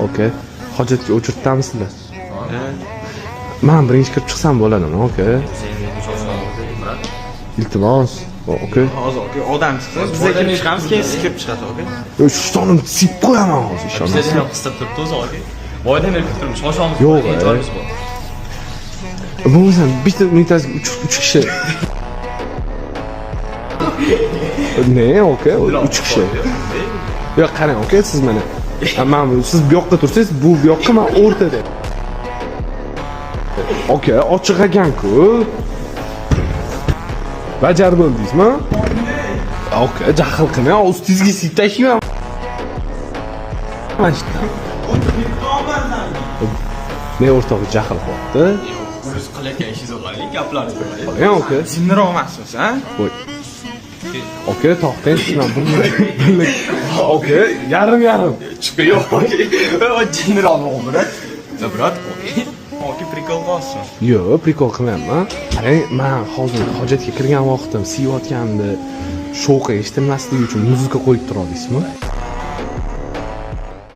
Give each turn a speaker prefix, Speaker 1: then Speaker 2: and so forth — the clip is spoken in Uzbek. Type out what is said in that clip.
Speaker 1: Okey. Hojatga o'chirtamsizlar. Men birinchi kirib chiqsam bo'ladimi, okey? Iltimos. Okey.
Speaker 2: Hozir okey, odam chiqsa, biz kirib chiqamiz, keyin siz kirib chiqasiz, okey?
Speaker 1: Ishtonimni sip qo'yaman hozir, ishonasiz.
Speaker 3: Sizlar ham qistab turibdi o'zi, okey? Boydan beri kutib turibmiz, shoshamiz.
Speaker 1: Yo'q,
Speaker 3: e'tiborimiz bor.
Speaker 1: Bo'lmasam bitta minutasiga 3 kishi. Ne, okey, 3 kishi. Yo'q, qarang, okey, siz mana. Siz bu yoqda tursangiz, bu yoqqa men o'rtada. Okey, ochiq ekan-ku. Bajar bo'ldingizmi? Okey, jahl qilmang, ustingizga sip tashlayman. Mana shu. Ne o'rtoq jahl qilyapti?
Speaker 3: Siz qilayotgan ishingiz o'rg'aylik, gaplarni qo'ying.
Speaker 1: Ya, okey.
Speaker 2: Sindiroq emasmiz, ha?
Speaker 1: Qo'y. Okey, to'xtang, sizlar birlik. Okey, yarim.
Speaker 3: Chiqib yo'q, okey. O jinniroqni o'g'irlat. Zabrat, okey. Okey, prikol qilsin.
Speaker 1: Yo'q, prikol qilmayapman. Qarang, men hozir hojatga kirgan vaqtim siyayotgandi. Sho'xi eshitilmasligi uchun muzika qo'yib turadingizmi?